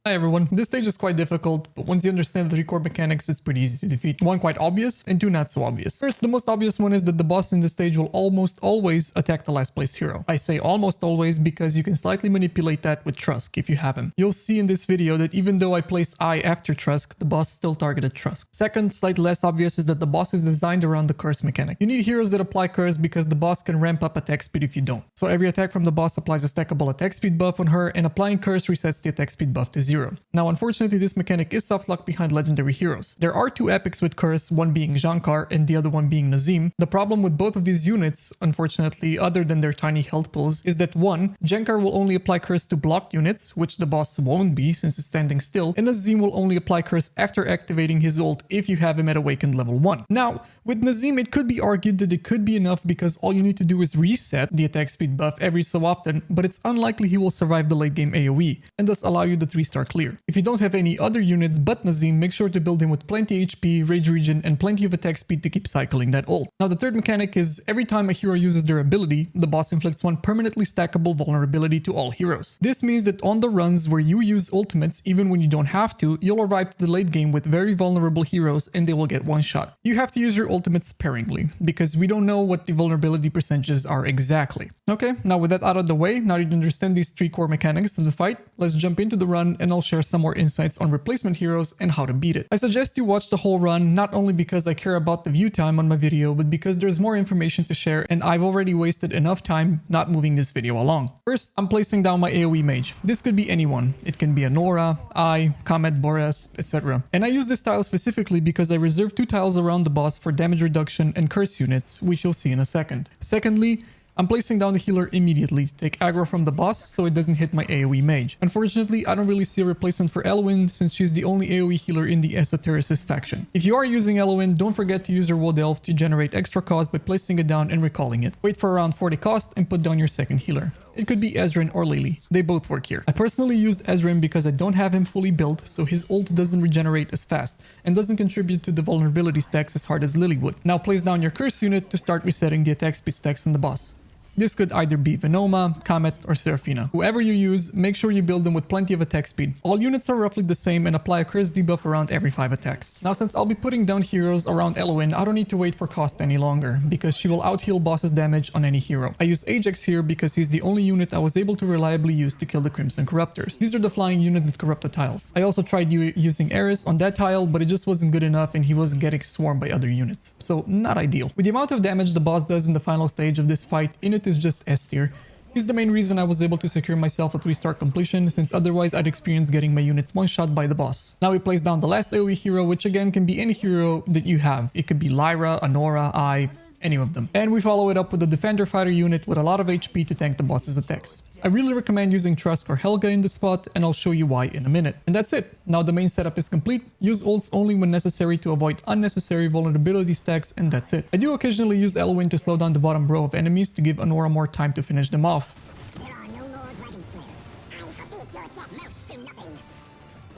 Hi everyone, this stage is quite difficult, but once you understand the 3 core mechanics, it's pretty easy to defeat. 1 quite obvious, and 2 not so obvious. First, the most obvious one is that the boss in this stage will almost always attack the last place hero. I say almost always because you can slightly manipulate that with Trusk if you have him. You'll see in this video that even though I place I after Trusk, the boss still targeted Trusk. Second, slightly less obvious is that the boss is designed around the curse mechanic. You need heroes that apply curse because the boss can ramp up attack speed if you don't. So every attack from the boss applies a stackable attack speed buff on her, and applying curse resets the attack speed buff to 0. Now, unfortunately, this mechanic is soft-locked behind legendary heroes. There are 2 epics with curse, one being Jankar and the other one being Nazim. The problem with both of these units, unfortunately, other than their tiny health pools, is that 1, Jankar will only apply curse to blocked units, which the boss won't be since it's standing still, and Nazim will only apply curse after activating his ult if you have him at awakened level 1. Now, with Nazim, it could be argued that it could be enough because all you need to do is reset the attack speed buff every so often, but it's unlikely he will survive the late game AoE, and thus allow you the 3-star clear. If you don't have any other units but Nazim, make sure to build him with plenty HP, rage regen, and plenty of attack speed to keep cycling that ult. Now, the third mechanic is every time a hero uses their ability, the boss inflicts 1 permanently stackable vulnerability to all heroes. This means that on the runs where you use ultimates, even when you don't have to, you'll arrive to the late game with very vulnerable heroes and they will get 1 shot. You have to use your ultimates sparingly, because we don't know what the vulnerability percentages are exactly. Okay, now with that out of the way, now that you understand these 3 core mechanics of the fight, let's jump into the run and I'll share some more insights on replacement heroes and how to beat it. I suggest you watch the whole run, not only because I care about the view time on my video, but because there's more information to share and I've already wasted enough time not moving this video along. First, I'm placing down my AoE mage. This could be anyone. It can be a Nora, I, Comet, Boreas, etc. And I use this tile specifically because I reserve 2 tiles around the boss for damage reduction and curse units, which you'll see in a second. Secondly, I'm placing down the healer immediately to take aggro from the boss so it doesn't hit my AoE mage. Unfortunately, I don't really see a replacement for Elwyn since she's the only AoE healer in the Esotericists faction. If you are using Elwyn, don't forget to use your Wood Elf to generate extra cost by placing it down and recalling it. Wait for around 40 cost and put down your second healer. It could be Ezrein or Lily. They both work here. I personally used Ezrein because I don't have him fully built, so his ult doesn't regenerate as fast and doesn't contribute to the vulnerability stacks as hard as Lily would. Now place down your curse unit to start resetting the attack speed stacks on the boss. This could either be Venoma, Comet, or Seraphina. Whoever you use, make sure you build them with plenty of attack speed. All units are roughly the same and apply a curse debuff around every 5 attacks. Now, since I'll be putting down heroes around Elwyn, I don't need to wait for cost any longer, because she will out-heal boss's damage on any hero. I use Ajax here because he's the only unit I was able to reliably use to kill the Crimson Corruptors. These are the flying units that corrupt the tiles. I also tried using Eris on that tile, but it just wasn't good enough and he wasn't getting swarmed by other units. So, not ideal. With the amount of damage the boss does in the final stage of this fight, Init is just S tier. He's the main reason I was able to secure myself a 3-star completion, since otherwise I'd experience getting my units one-shot by the boss. Now we place down the last AoE hero, which again can be any hero that you have. It could be Lyra, Anora, I, any of them. And we follow it up with a Defender Fighter unit with a lot of HP to tank the boss's attacks. I really recommend using Trusk or Helga in this spot, and I'll show you why in a minute. And that's it. Now the main setup is complete. Use ults only when necessary to avoid unnecessary vulnerability stacks, and that's it. I do occasionally use Elwyn to slow down the bottom row of enemies to give Anora more time to finish them off. There are no more dragon slayers. I forbid your death mouse to nothing.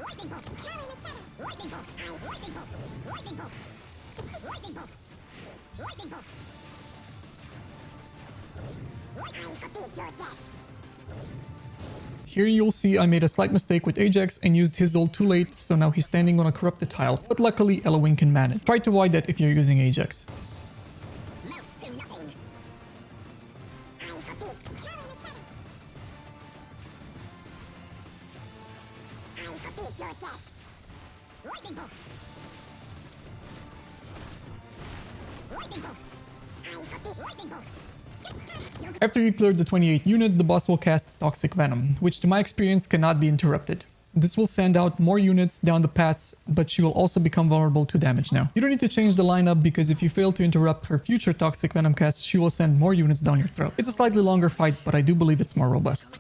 Lightning bolt, carry me seven. Lightning bolt, lightning bolt, lightning bolt, lightning bolt, lightning bolt. I forbid your death. Here you'll see I made a slight mistake with Ajax and used his ult too late, so now he's standing on a corrupted tile, but luckily Elwyn can manage. Try to avoid that if you're using Ajax. Mouse to nothing. I forbid carry me seven. I forbid your death. Lightning bolt. Lightning bolt. I forbid lightning bolt. After you clear the 28 units, the boss will cast Toxic Venom, which to my experience cannot be interrupted. This will send out more units down the paths, but she will also become vulnerable to damage now. You don't need to change the lineup because if you fail to interrupt her future Toxic Venom cast, she will send more units down your throat. It's a slightly longer fight, but I do believe it's more robust.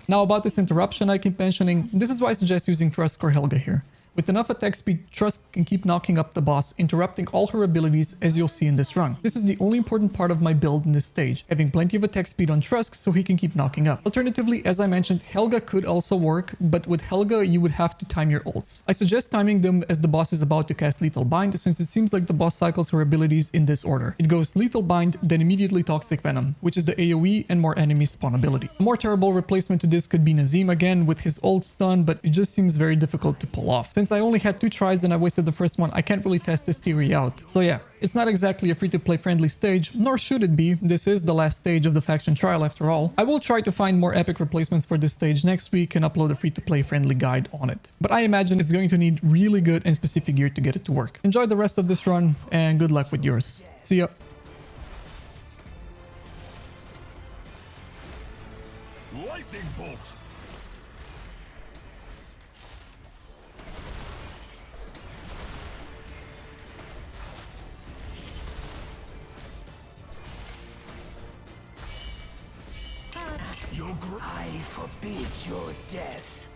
Now about this interruption I keep mentioning, this is why I suggest using Trusk or Helga here. With enough attack speed, Trusk can keep knocking up the boss, interrupting all her abilities, as you'll see in this run. This is the only important part of my build in this stage, having plenty of attack speed on Trusk so he can keep knocking up. Alternatively, as I mentioned, Helga could also work, but with Helga you would have to time your ults. I suggest timing them as the boss is about to cast Lethal Bind, since it seems like the boss cycles her abilities in this order. It goes Lethal Bind, then immediately Toxic Venom, which is the AoE and more enemies spawn ability. A more terrible replacement to this could be Nazim again with his ult stun, but it just seems very difficult to pull off. Since I only had 2 tries and I wasted the first one, I can't really test this theory out. So yeah, it's not exactly a free-to-play friendly stage, nor should it be. This is the last stage of the faction trial after all. I will try to find more epic replacements for this stage next week and upload a free-to-play friendly guide on it. But I imagine it's going to need really good and specific gear to get it to work. Enjoy the rest of this run and good luck with yours. See ya. Lightning bolt! I forbid your death.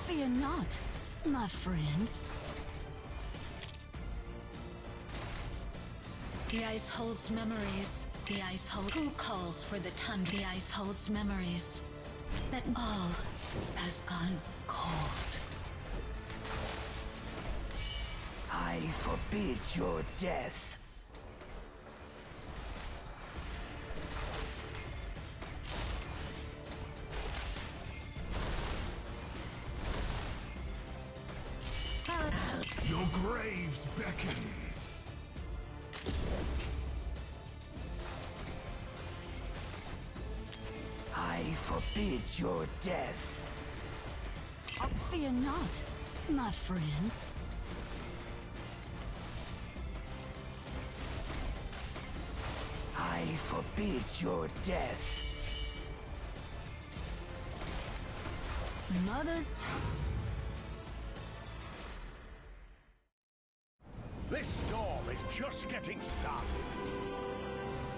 Fear not, my friend. The ice holds memories. The ice holds. Who calls for the tundra? The ice holds memories. That all has gone cold. I forbid your death. Your graves beckon. I forbid your death. Fear not, my friend. I forbid your death. Mother's... This storm is just getting started.